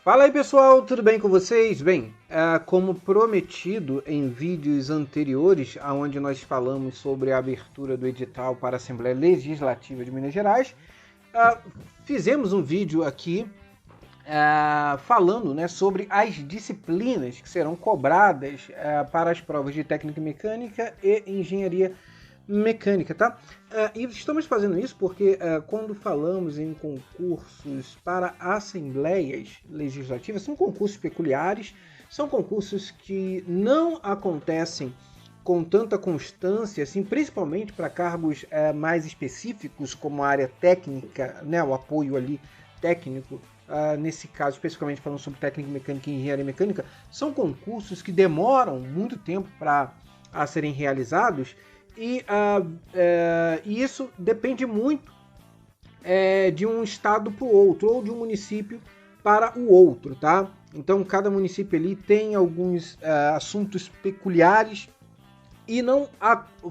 Fala aí pessoal, tudo bem com vocês? Bem, como prometido em vídeos anteriores, onde nós falamos sobre a abertura do edital para a Assembleia Legislativa de Minas Gerais, fizemos um vídeo aqui falando, né, sobre as disciplinas que serão cobradas para as provas de técnica mecânica e engenharia mecânica, tá? E estamos fazendo isso porque quando falamos em concursos para assembleias legislativas, são concursos peculiares, são concursos que não acontecem com tanta constância, assim, principalmente para cargos mais específicos, como a área técnica, né, o apoio ali técnico. Nesse caso, especificamente falando sobre técnica mecânica e engenharia mecânica, são concursos que demoram muito tempo para serem realizados. E isso depende muito de um estado para o outro, ou de um município para o outro, tá? Então, cada município ali tem alguns assuntos peculiares e não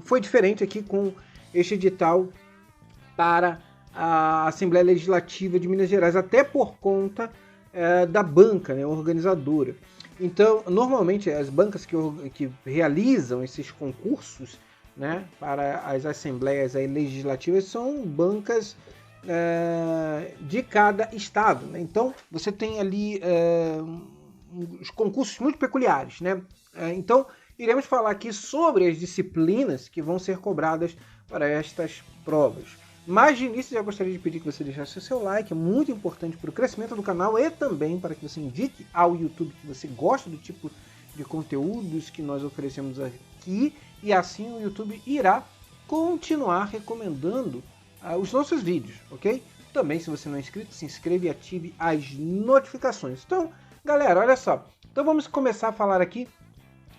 foi diferente aqui com este edital para a Assembleia Legislativa de Minas Gerais, até por conta da banca, né, organizadora. Então, normalmente, as bancas que realizam esses concursos, né, para as assembleias legislativas são bancas de cada estado, né? Então você tem ali os concursos muito peculiares, né? Então iremos falar aqui sobre as disciplinas que vão ser cobradas para estas provas. Mas de início já gostaria de pedir que você deixasse o seu like, é muito importante para o crescimento do canal e também para que você indique ao YouTube que você gosta do tipo de conteúdos que nós oferecemos aqui, e assim o YouTube irá continuar recomendando os nossos vídeos, ok? Também, se você não é inscrito, se inscreva e ative as notificações. Então, galera, olha só. Então vamos começar a falar aqui,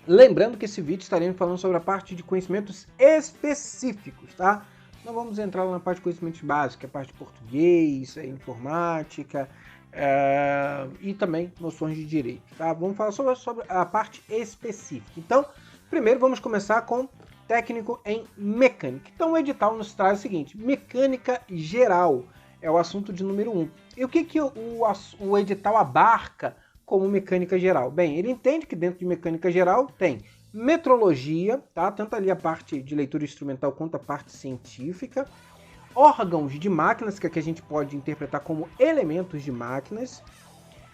lembrando que esse vídeo estaremos falando sobre a parte de conhecimentos específicos, tá? Não vamos entrar lá na parte de conhecimentos básicos, a parte de português, informática, e também noções de direito, tá? Vamos falar sobre a parte específica. Então, primeiro vamos começar com técnico em mecânica. Então o edital nos traz o seguinte: mecânica geral é o assunto de número 1. E o que o edital abarca como mecânica geral? Bem, ele entende que dentro de mecânica geral tem metrologia, tá? Tanto ali a parte de leitura instrumental quanto a parte científica, órgãos de máquinas, que aqui a gente pode interpretar como elementos de máquinas,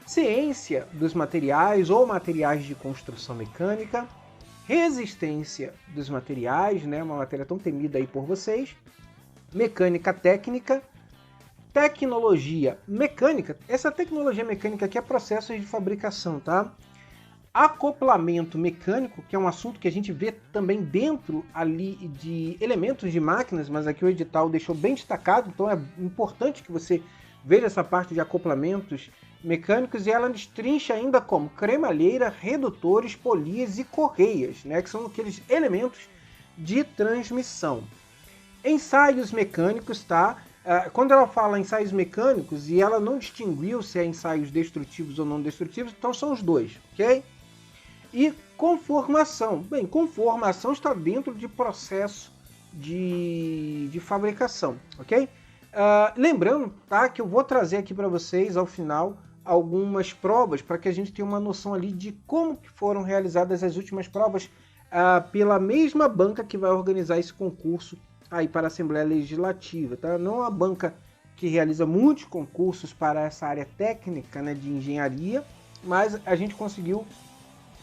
ciência dos materiais ou materiais de construção mecânica, resistência dos materiais, né, uma matéria tão temida aí por vocês, mecânica técnica, tecnologia mecânica. Essa tecnologia mecânica aqui é processos de fabricação, tá? Acoplamento mecânico, que é um assunto que a gente vê também dentro ali de elementos de máquinas, mas aqui o edital deixou bem destacado, então é importante que você veja essa parte de acoplamentos mecânicos, e ela destrincha ainda como cremalheira, redutores, polias e correias, né, que são aqueles elementos de transmissão. Ensaios mecânicos, tá? Quando ela fala ensaios mecânicos e ela não distinguiu se é ensaios destrutivos ou não destrutivos, então são os dois, ok? E conformação. Bem, conformação está dentro de processo de fabricação, ok? Lembrando, tá, que eu vou trazer aqui para vocês ao final algumas provas para que a gente tenha uma noção ali de como que foram realizadas as últimas provas pela mesma banca que vai organizar esse concurso aí para a Assembleia Legislativa, tá? Não a banca que realiza muitos concursos para essa área técnica, né, de engenharia, mas a gente conseguiu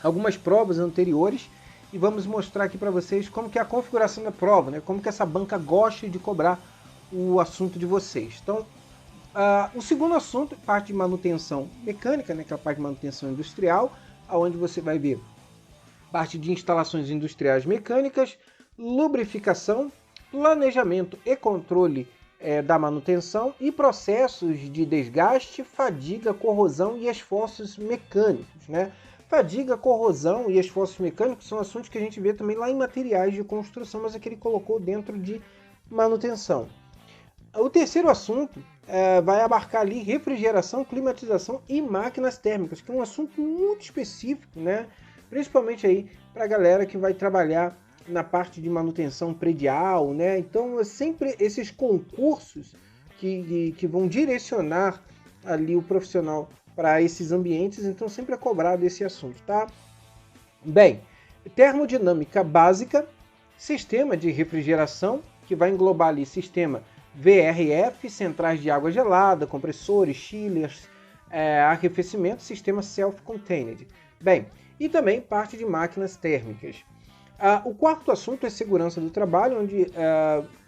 algumas provas anteriores e vamos mostrar aqui para vocês como que é a configuração da prova, né? Como que essa banca gosta de cobrar o assunto de vocês. Então, o segundo assunto, parte de manutenção mecânica, né, que é a parte de manutenção industrial, onde você vai ver parte de instalações industriais mecânicas, lubrificação, planejamento e controle da manutenção e processos de desgaste, fadiga, corrosão e esforços mecânicos, né? Fadiga, corrosão e esforços mecânicos são assuntos que a gente vê também lá em materiais de construção, mas aqui ele colocou dentro de manutenção. O terceiro assunto vai abarcar ali refrigeração, climatização e máquinas térmicas, que é um assunto muito específico, né? Principalmente aí para a galera que vai trabalhar na parte de manutenção predial, né? Então, sempre esses concursos que vão direcionar ali o profissional para esses ambientes, então sempre é cobrado esse assunto, tá? Bem, termodinâmica básica, sistema de refrigeração, que vai englobar ali sistema VRF, centrais de água gelada, compressores, chillers, arrefecimento, sistema self-contained. Bem, e também parte de máquinas térmicas. O quarto assunto é segurança do trabalho, onde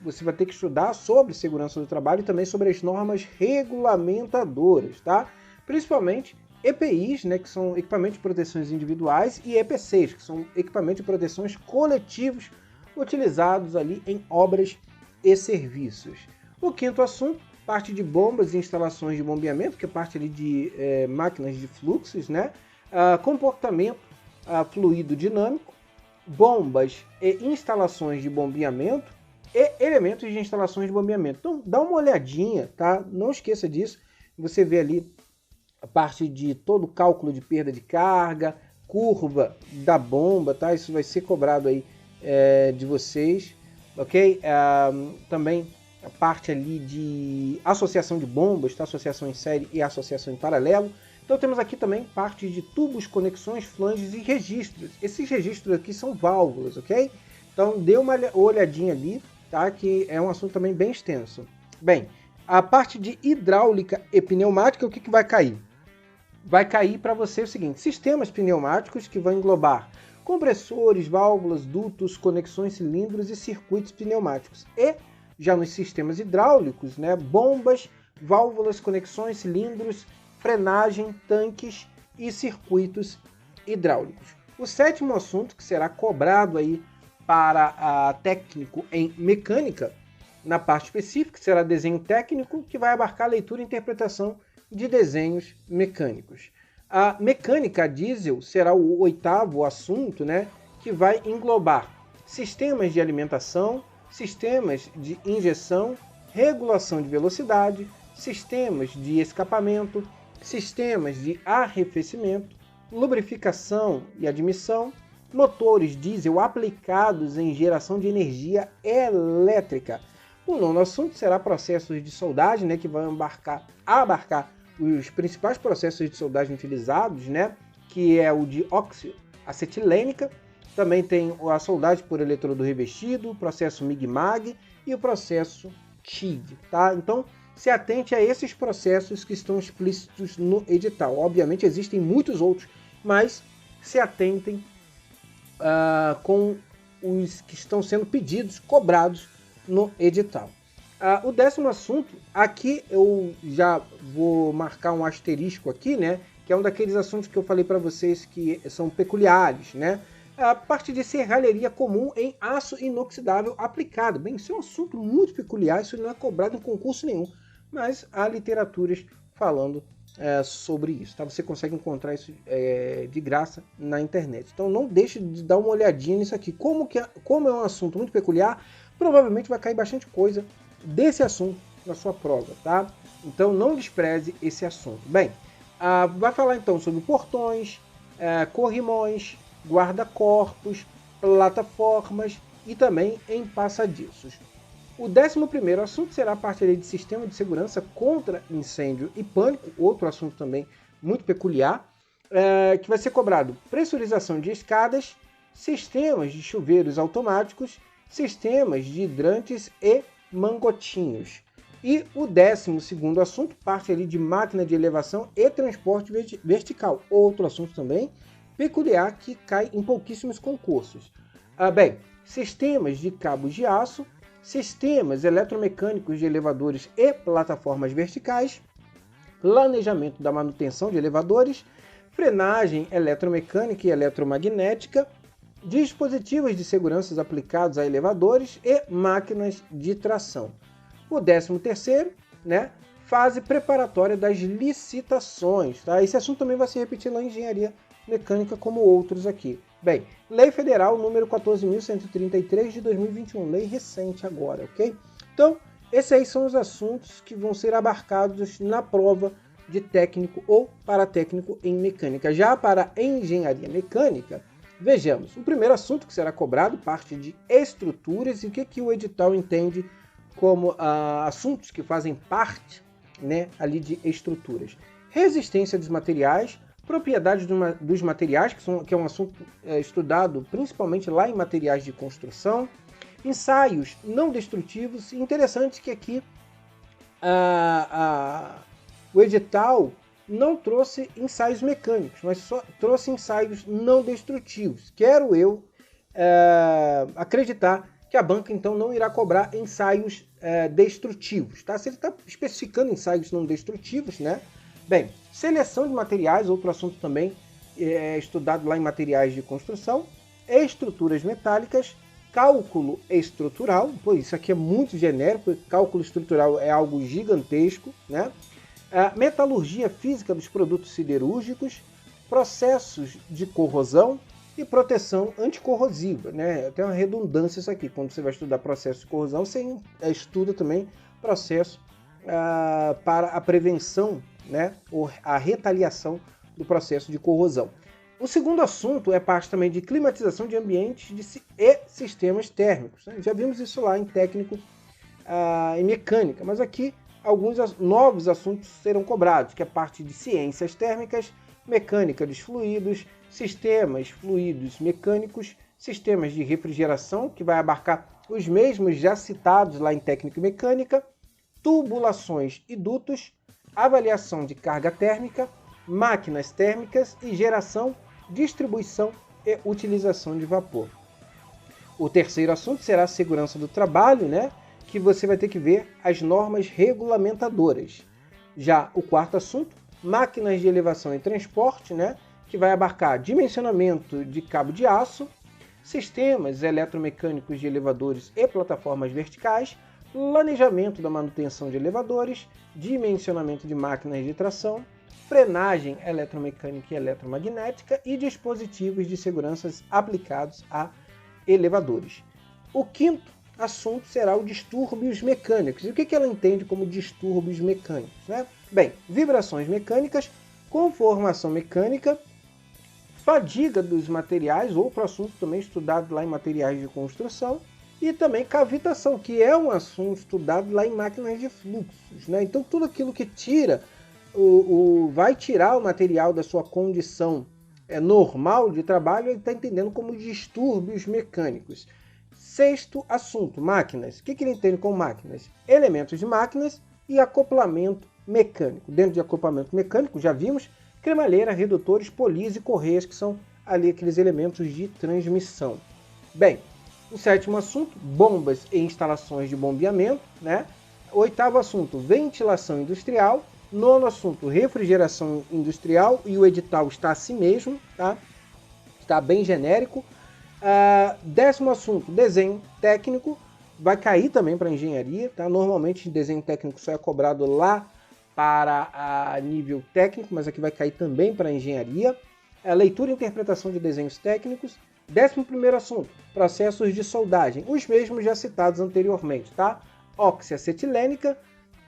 você vai ter que estudar sobre segurança do trabalho e também sobre as normas regulamentadoras, tá? Principalmente EPIs, né, que são equipamentos de proteções individuais, e EPCs, que são equipamentos de proteções coletivos utilizados ali em obras e serviços. O quinto assunto, parte de bombas e instalações de bombeamento, que é parte ali de máquinas de fluxos, né? Comportamento fluido dinâmico, bombas e instalações de bombeamento e elementos de instalações de bombeamento. Então, dá uma olhadinha, tá? Não esqueça disso. Você vê ali a parte de todo o cálculo de perda de carga, curva da bomba, tá? Isso vai ser cobrado aí de vocês, ok? Também a parte ali de associação de bombas, tá? Associação em série e associação em paralelo. Então temos aqui também parte de tubos, conexões, flanges e registros. Esses registros aqui são válvulas, ok? Então dê uma olhadinha ali, tá? Que é um assunto também bem extenso. Bem, a parte de hidráulica e pneumática, o que vai cair? Vai cair para você o seguinte: sistemas pneumáticos, que vão englobar compressores, válvulas, dutos, conexões, cilindros e circuitos pneumáticos. E já nos sistemas hidráulicos, né, bombas, válvulas, conexões, cilindros, frenagem, tanques e circuitos hidráulicos. O sétimo assunto, que será cobrado aí para técnico em mecânica, na parte específica, será desenho técnico, que vai abarcar leitura e interpretação de desenhos mecânicos. A mecânica diesel será o oitavo assunto, né, que vai englobar sistemas de alimentação, sistemas de injeção, regulação de velocidade, sistemas de escapamento, sistemas de arrefecimento, lubrificação e admissão, motores diesel aplicados em geração de energia elétrica. O nono assunto será processos de soldagem, né, que vai abarcar os principais processos de soldagem utilizados, né, que é o de oxiacetilênica. Também tem a soldagem por eletrodo revestido, o processo MIG-MAG e o processo TIG, tá? Então, se atente a esses processos que estão explícitos no edital. Obviamente, existem muitos outros, mas se atentem com os que estão sendo pedidos, cobrados no edital. O décimo assunto, aqui eu já vou marcar um asterisco aqui, né? Que é um daqueles assuntos que eu falei para vocês que são peculiares, né? A parte de serralheria comum em aço inoxidável aplicado. Bem, isso é um assunto muito peculiar, isso não é cobrado em concurso nenhum, mas há literaturas falando sobre isso, tá? Você consegue encontrar isso de graça na internet. Então não deixe de dar uma olhadinha nisso aqui. Como é um assunto muito peculiar, provavelmente vai cair bastante coisa desse assunto na sua prova, tá? Então não despreze esse assunto. Bem, vai falar então sobre portões, corrimões, guarda-corpos, plataformas e também em passadiços. O 11º assunto será a parte de sistema de segurança contra incêndio e pânico, outro assunto também muito peculiar, que vai ser cobrado pressurização de escadas, sistemas de chuveiros automáticos, sistemas de hidrantes e mangotinhos. E o 12º assunto, parte ali de máquina de elevação e transporte vertical, outro assunto também peculiar que cai em pouquíssimos concursos. Bem, sistemas de cabos de aço, sistemas eletromecânicos de elevadores e plataformas verticais, planejamento da manutenção de elevadores, frenagem eletromecânica e eletromagnética, dispositivos de segurança aplicados a elevadores e máquinas de tração. O 13º, né, fase preparatória das licitações. Tá? Esse assunto também vai se repetir na engenharia mecânica como outros aqui. Bem, Lei Federal número 14.133 de 2021, lei recente agora, ok? Então, esses aí são os assuntos que vão ser abarcados na prova de técnico ou paratécnico em mecânica. Já para engenharia mecânica, vejamos, o primeiro assunto que será cobrado, parte de estruturas, e o que o edital entende como assuntos que fazem parte, né, ali de estruturas. resistência dos materiais, propriedades dos materiais, que é um assunto estudado principalmente lá em materiais de construção, ensaios não destrutivos. Interessante que aqui o edital não trouxe ensaios mecânicos, mas só trouxe ensaios não destrutivos. Quero eu acreditar que a banca então não irá cobrar ensaios destrutivos, tá? Se ele está especificando ensaios não destrutivos, né? Bem, seleção de materiais, outro assunto também estudado lá em materiais de construção, estruturas metálicas, cálculo estrutural, pô, isso aqui é muito genérico, cálculo estrutural é algo gigantesco, né? Metalurgia física dos produtos siderúrgicos, processos de corrosão e proteção anticorrosiva, né? Tem uma redundância isso aqui, quando você vai estudar processo de corrosão, você estuda também processo para a prevenção, né? Ou a retaliação do processo de corrosão. O segundo assunto é parte também de climatização de ambientes e sistemas térmicos, né? Já vimos isso lá em técnico em mecânica, mas aqui alguns novos assuntos serão cobrados, que é parte de ciências térmicas, mecânica dos fluidos, sistemas fluidos mecânicos, sistemas de refrigeração, que vai abarcar os mesmos já citados lá em técnica e mecânica, tubulações e dutos, avaliação de carga térmica, máquinas térmicas e geração, distribuição e utilização de vapor. O terceiro assunto será a segurança do trabalho, né? Que você vai ter que ver as normas regulamentadoras. Já o quarto assunto, máquinas de elevação e transporte, né? Que vai abarcar dimensionamento de cabo de aço, sistemas eletromecânicos de elevadores e plataformas verticais, planejamento da manutenção de elevadores, dimensionamento de máquinas de tração, frenagem eletromecânica e eletromagnética e dispositivos de segurança aplicados a elevadores. O quinto assunto será o distúrbios mecânicos. E o que ela entende como distúrbios mecânicos, né? Bem, vibrações mecânicas, conformação mecânica, fadiga dos materiais, outro assunto também estudado lá em materiais de construção, e também cavitação, que é um assunto estudado lá em máquinas de fluxos, né? Então tudo aquilo que tira vai tirar o material da sua condição normal de trabalho, ele está entendendo como distúrbios mecânicos. Sexto assunto, máquinas. O que ele entende como máquinas? Elementos de máquinas e acoplamento mecânico. Dentro de acoplamento mecânico, já vimos cremalheira, redutores, polias e correias, que são ali aqueles elementos de transmissão. Bem, o sétimo assunto, bombas e instalações de bombeamento, né? Oitavo assunto, ventilação industrial. Nono assunto, refrigeração industrial, e o edital está assim mesmo, tá? Está bem genérico. Décimo assunto, desenho técnico, vai cair também para engenharia, tá? Normalmente desenho técnico só é cobrado lá para nível técnico, mas aqui vai cair também para engenharia. Leitura e interpretação de desenhos técnicos. 11º assunto, processos de soldagem, os mesmos já citados anteriormente, tá? Oxiacetilênica,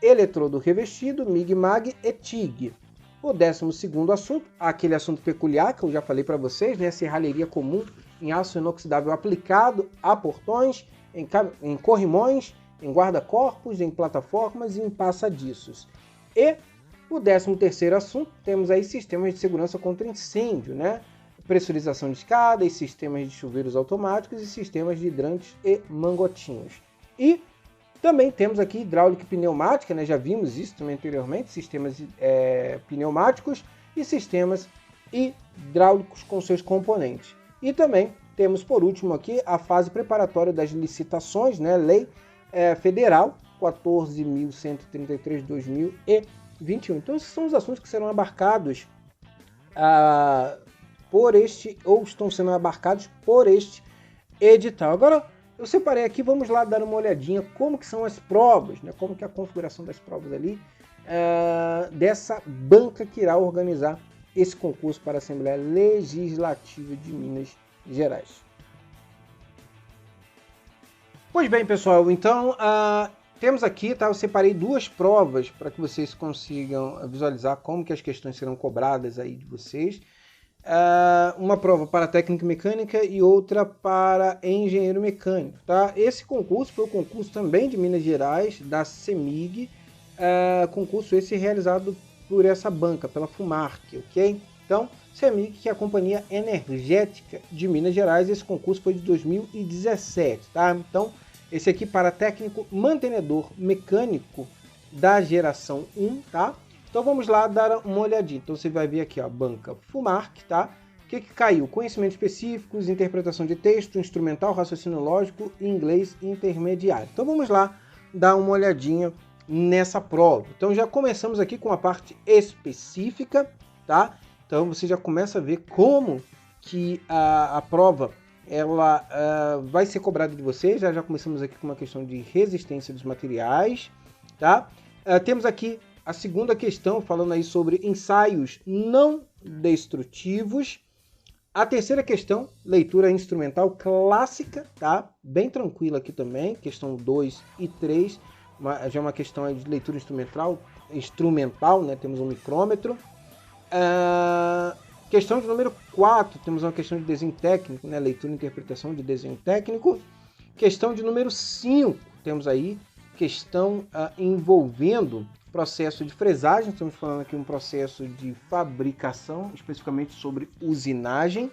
eletrodo revestido, MIG-MAG e TIG. O 12º assunto, aquele assunto peculiar que eu já falei para vocês, né? Serralheria comum em aço inoxidável aplicado a portões, em corrimões, em guarda-corpos, em plataformas e em passadiços. E o 13º assunto, temos aí sistemas de segurança contra incêndio, né? Pressurização de escadas, sistemas de chuveiros automáticos e sistemas de hidrantes e mangotinhos. E também temos aqui hidráulica e pneumática, né? Já vimos isso também anteriormente, sistemas pneumáticos e sistemas hidráulicos com seus componentes. E também temos, por último, aqui a fase preparatória das licitações, né? Lei Federal 14.133/2021. Então, esses são os assuntos que serão abarcados por este, ou estão sendo abarcados por este edital. Agora, eu separei aqui, vamos lá dar uma olhadinha como que são as provas, né? Como que é a configuração das provas ali, dessa banca que irá organizar esse concurso para a Assembleia Legislativa de Minas Gerais. Pois bem, pessoal, então temos aqui, tá? Eu separei duas provas para que vocês consigam visualizar como que as questões serão cobradas aí de vocês. Uma prova para técnica mecânica e outra para engenheiro mecânico, tá? Esse concurso foi o concurso também de Minas Gerais, da CEMIG, concurso esse realizado por essa banca, pela FUMARC, ok? Então, CEMIG, que é a Companhia Energética de Minas Gerais, esse concurso foi de 2017, tá? Então, esse aqui para técnico mantenedor mecânico da geração 1, tá? Então vamos lá dar uma olhadinha. Então você vai ver aqui, ó, a banca FUMARC, tá? O que caiu? Conhecimentos específicos, interpretação de texto, instrumental, raciocínio lógico e inglês intermediário. Então vamos lá dar uma olhadinha nessa prova. Então já começamos aqui com a parte específica, tá? Então você já começa a ver como que a prova ela vai ser cobrada de você. Já começamos aqui com uma questão de resistência dos materiais, tá? Temos aqui a segunda questão falando aí sobre ensaios não destrutivos. A terceira questão, leitura instrumental clássica, tá? Bem tranquila aqui também, questão 2 e 3, já é uma questão aí de leitura instrumental, né? Temos um micrômetro. Questão de número 4, temos uma questão de desenho técnico, né? Leitura e interpretação de desenho técnico. Questão de número 5, temos aí questão envolvendo processo de fresagem, estamos falando aqui um processo de fabricação, especificamente sobre usinagem.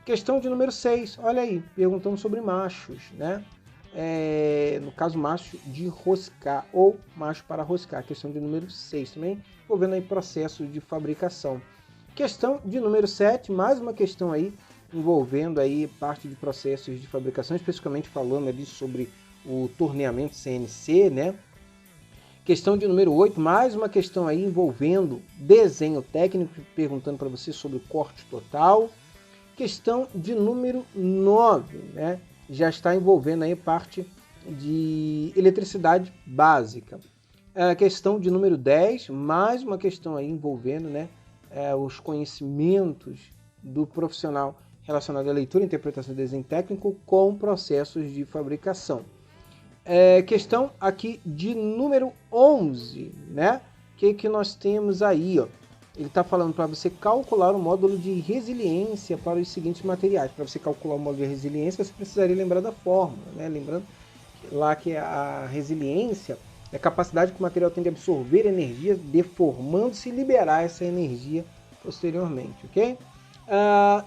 Questão de número 6, olha aí, perguntando sobre machos, né? No caso, macho de roscar ou macho para roscar. Questão de número 6 também, envolvendo aí processo de fabricação. Questão de número 7, mais uma questão aí envolvendo aí parte de processos de fabricação, especificamente falando ali sobre o torneamento CNC, né? Questão de número 8, mais uma questão aí envolvendo desenho técnico, perguntando para você sobre corte total. Questão de número 9, né? Já está envolvendo aí parte de eletricidade básica. Questão de número 10, mais uma questão aí envolvendo, né, os conhecimentos do profissional relacionado à leitura, interpretação e desenho técnico com processos de fabricação. Questão aqui de número 11, né? Que nós temos aí, ó? Ele está falando para você calcular o módulo de resiliência para os seguintes materiais. Para você calcular o módulo de resiliência, você precisaria lembrar da fórmula, né? Lembrando lá que a resiliência é a capacidade que o material tem de absorver energia, deformando-se e liberar essa energia posteriormente, ok?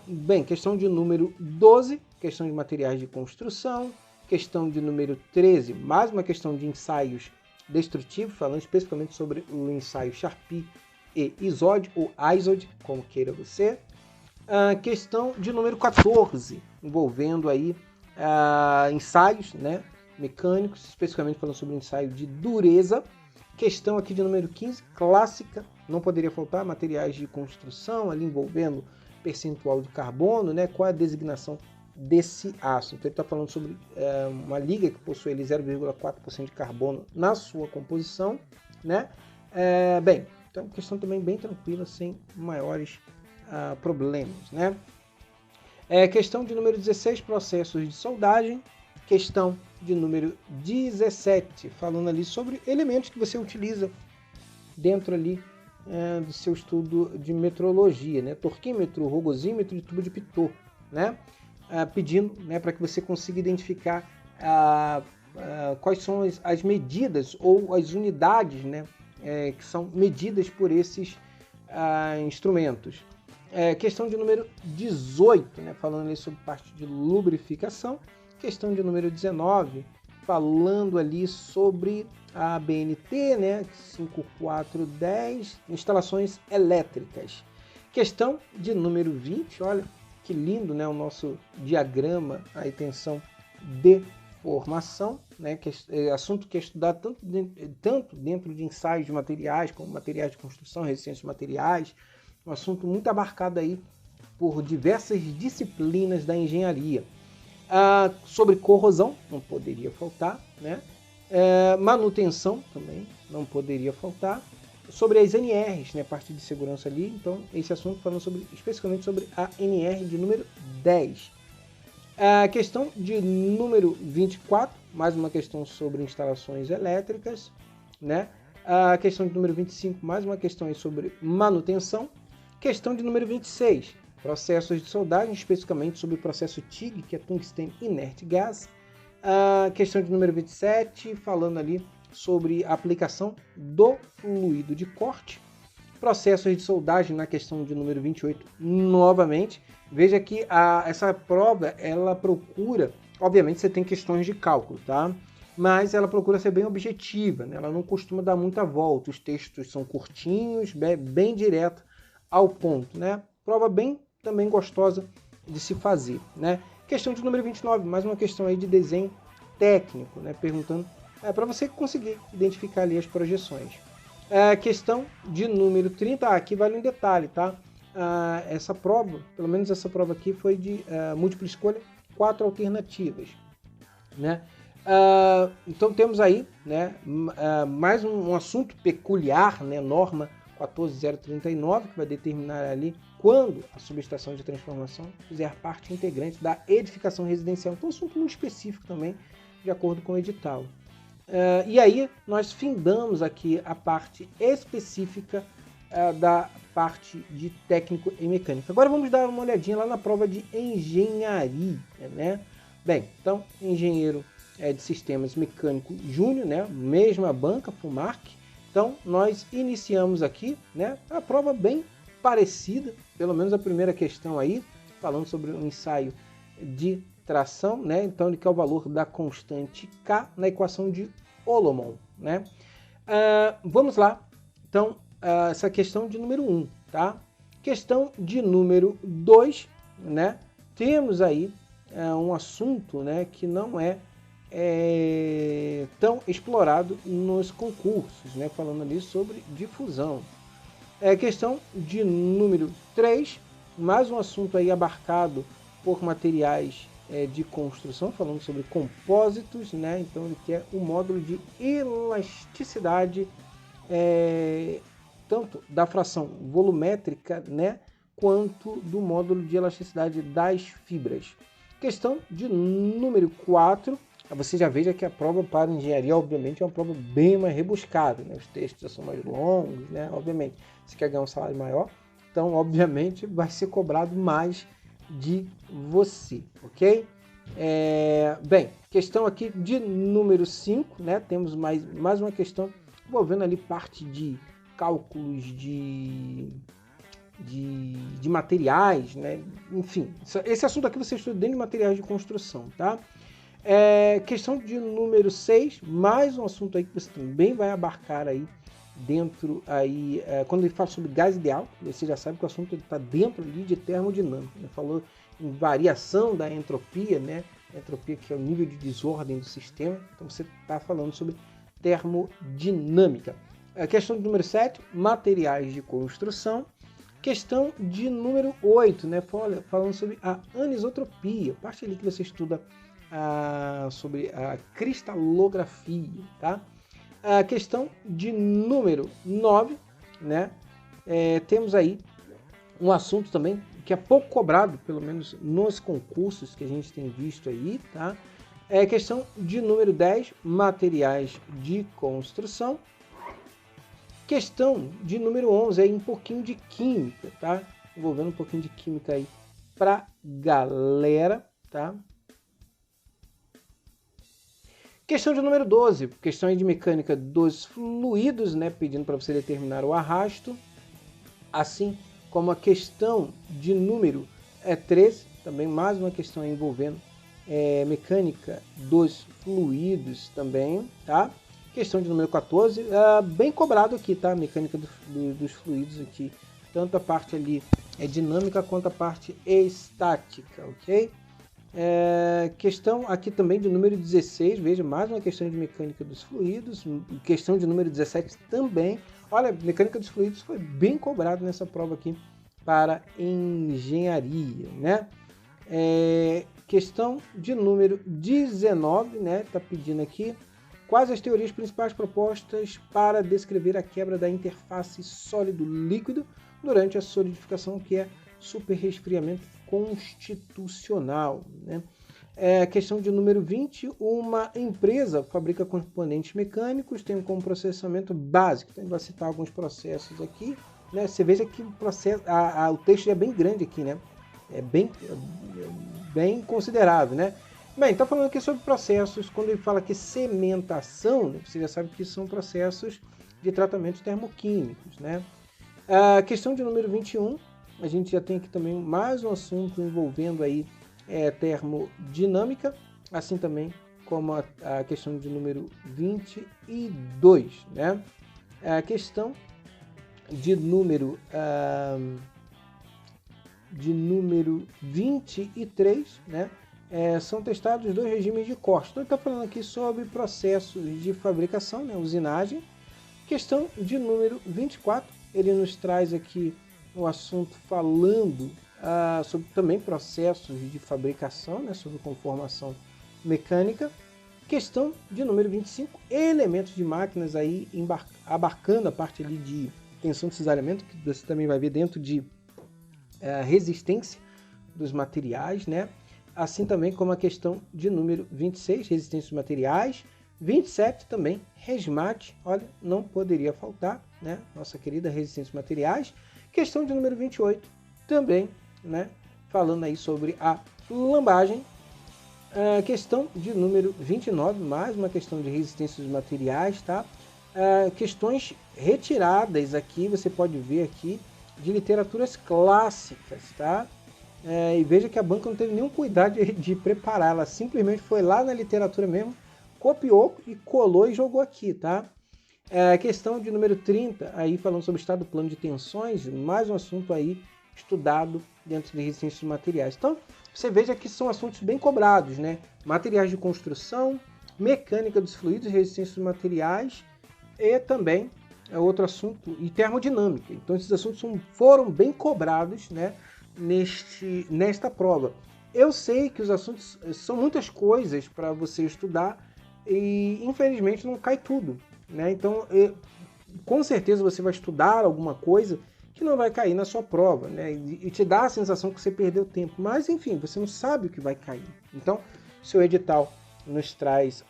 Bem, questão de número 12, questão de materiais de construção. Questão de número 13, mais uma questão de ensaios destrutivos, falando especificamente sobre o ensaio Charpy e ISOD, ou ISOD, como queira você. Questão de número 14, envolvendo aí ensaios, né, mecânicos, especificamente falando sobre o ensaio de dureza. Questão aqui de número 15, clássica, não poderia faltar, materiais de construção, ali envolvendo percentual de carbono, né, qual é a designação desse aço. Então ele está falando sobre uma liga que possui 0,4% de carbono na sua composição, né? Bem, então questão também bem tranquila, sem maiores problemas, né? Questão de número 16, processos de soldagem. Questão de número 17, falando ali sobre elementos que você utiliza dentro ali do seu estudo de metrologia, né? Torquímetro, rogosímetro e tubo de Pitot, né? Pedindo, né, para que você consiga identificar quais são as medidas ou as unidades, né, que são medidas por esses instrumentos. Questão de número 18, né, falando ali sobre parte de lubrificação. Questão de número 19, falando ali sobre a BNT, né, 5410, instalações elétricas. Questão de número 20, olha, que lindo, né, o nosso diagrama, a tensão de formação, né, que é assunto que é estudado tanto dentro de ensaios de materiais, como materiais de construção, resistência de materiais, um assunto muito abarcado aí por diversas disciplinas da engenharia. Sobre corrosão, não poderia faltar, né? Manutenção também, não poderia faltar. Sobre as NRs, né, parte de segurança ali, então esse assunto falando especificamente sobre a NR de número 10. A questão de número 24, mais uma questão sobre instalações elétricas, né? A questão de número 25, mais uma questão aí sobre manutenção. Questão de número 26, processos de soldagem, especificamente sobre o processo TIG, que é Tungsten Inert Gas. A questão de número 27, falando ali sobre a aplicação do fluido de corte. processos de soldagem na questão de número 28, novamente. Veja que essa prova, ela procura, obviamente você tem questões de cálculo, tá? Mas ela procura ser bem objetiva, né? Ela não costuma dar muita volta, os textos são curtinhos, bem direto ao ponto, né? Prova bem também gostosa de se fazer, né? Questão de número 29, mais uma questão aí de desenho técnico, né? Perguntando para você conseguir identificar ali as projeções. Questão de número 30, aqui vale um detalhe, tá? Essa prova, pelo menos essa prova aqui, foi de múltipla escolha, 4 alternativas, né? Então temos aí, né, mais um assunto peculiar, né, norma 14039, que vai determinar ali quando a subestação de transformação fizer parte integrante da edificação residencial. Então, um assunto muito específico também, de acordo com o edital. E aí, nós findamos aqui a parte específica da parte de técnico em mecânica. Agora vamos dar uma olhadinha lá na prova de engenharia, né? Bem, então, engenheiro de sistemas mecânico júnior, né? Mesma banca, FUMARC. Então, nós iniciamos aqui, né, a prova bem parecida, pelo menos a primeira questão aí, falando sobre um ensaio de tração, né? Então, ele quer o valor da constante K na equação de Holomon, né? Vamos lá. Então, essa questão de número 1, tá? Questão de número 2, né? Temos aí um assunto, né, que não é tão explorado nos concursos, né? Falando ali sobre difusão. Questão de número 3, mais um assunto aí abarcado por materiais de construção, falando sobre compósitos, né? Então ele quer o módulo de elasticidade, tanto da fração volumétrica, né, quanto do módulo de elasticidade das fibras. Questão de número 4, você já veja que a prova para engenharia, obviamente, é uma prova bem mais rebuscada, né? Os textos já são mais longos, né? Obviamente, você quer ganhar um salário maior, então, obviamente, vai ser cobrado mais de você, ok? Bem, questão aqui de número 5, né? Temos mais uma questão envolvendo ali parte de cálculos de materiais, né? Enfim, esse assunto aqui você estuda dentro de materiais de construção, tá? Questão de número 6, mais um assunto aí que você também vai abarcar aí dentro, aí, quando ele fala sobre gás ideal, você já sabe que o assunto está dentro ali de termodinâmica, né? Falou em variação da entropia, né? Entropia que é o nível de desordem do sistema, então você está falando sobre termodinâmica. Questão de número 7, materiais de construção. Questão de número 8, né? Falando sobre a anisotropia, parte ali que você estuda sobre a cristalografia, tá? A questão de número 9, né? Temos aí um assunto também que é pouco cobrado, pelo menos nos concursos que a gente tem visto aí, tá? Questão de número 10, materiais de construção. Questão de número 11, aí um pouquinho de química, tá? Envolvendo um pouquinho de química aí pra galera, tá? Questão de número 12, questão aí de mecânica dos fluidos, né? Pedindo para você determinar o arrasto. Assim como a questão de número 13, também mais uma questão envolvendo mecânica dos fluidos também, tá? Questão de número 14, bem cobrado aqui, tá? Mecânica dos fluidos aqui. Tanto a parte ali dinâmica quanto a parte estática, ok? Questão aqui também de número 16, veja, mais uma questão de mecânica dos fluidos. Questão de número 17 também. Olha, mecânica dos fluidos foi bem cobrado nessa prova aqui para engenharia, né? Questão de número 19, né? Tá pedindo aqui. Quais as teorias principais propostas para descrever a quebra da interface sólido-líquido durante a solidificação, que é superresfriamento constitucional, né? Questão de número 20, uma empresa fabrica componentes mecânicos, tem como processamento básico. Então, a gente vai citar alguns processos aqui, né? Você veja que o processo, o texto é bem grande aqui, né? É bem considerável, né? Bem, está falando aqui sobre processos. Quando ele fala que cementação, né, você já sabe que são processos de tratamentos termoquímicos, né? A questão de número 21, a gente já tem aqui também mais um assunto envolvendo aí termodinâmica, assim também como a questão de número 22, né? A questão de número 23, né? São testados dois regimes de corte. Então, ele está falando aqui sobre processos de fabricação, né? Usinagem. Questão de número 24, ele nos traz aqui um assunto falando sobre também processos de fabricação, né? Sobre conformação mecânica. Questão de número 25, elementos de máquinas aí abarcando a parte ali de tensão de cisalhamento, que você também vai ver dentro de resistência dos materiais, né? Assim também como a questão de número 26, resistência dos materiais. 27 também, resmate, olha, não poderia faltar, né? Nossa querida resistência dos materiais. Questão de número 28, também, né? Falando aí sobre a lambagem. Questão de número 29, mais uma questão de resistência dos materiais, tá? Questões retiradas aqui, você pode ver aqui, de literaturas clássicas, tá? E veja que a banca não teve nenhum cuidado de preparar, ela simplesmente foi lá na literatura mesmo, copiou e colou e jogou aqui, tá? Questão de número 30, aí falando sobre o estado do plano de tensões, mais um assunto aí estudado dentro de resistência dos materiais. Então, você veja que são assuntos bem cobrados, né? Materiais de construção, mecânica dos fluidos, resistência dos materiais e também outro assunto, e termodinâmica. Então, esses assuntos foram bem cobrados, né? Nesta prova. Eu sei que os assuntos são muitas coisas para você estudar e, infelizmente, não cai tudo, né? Então, com certeza você vai estudar alguma coisa que não vai cair na sua prova, né? E te dá a sensação que você perdeu tempo. Mas, enfim, você não sabe o que vai cair. Então, seu edital nos traz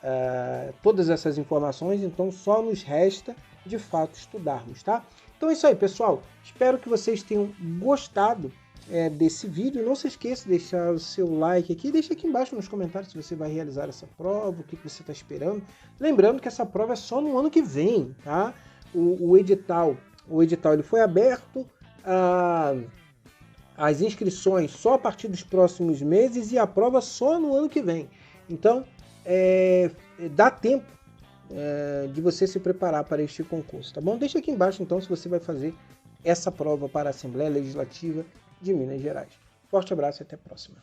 todas essas informações, então só nos resta, de fato, estudarmos, tá? Então é isso aí, pessoal. Espero que vocês tenham gostado desse vídeo. Não se esqueça de deixar o seu like aqui. Deixa aqui embaixo nos comentários se você vai realizar essa prova, o que você está esperando. Lembrando que essa prova é só no ano que vem, tá? O edital ele foi aberto, as inscrições só a partir dos próximos meses e a prova só no ano que vem. Então, dá tempo de você se preparar para este concurso, tá bom? Deixa aqui embaixo, então, se você vai fazer essa prova para a Assembleia Legislativa de Minas Gerais. Forte abraço e até a próxima.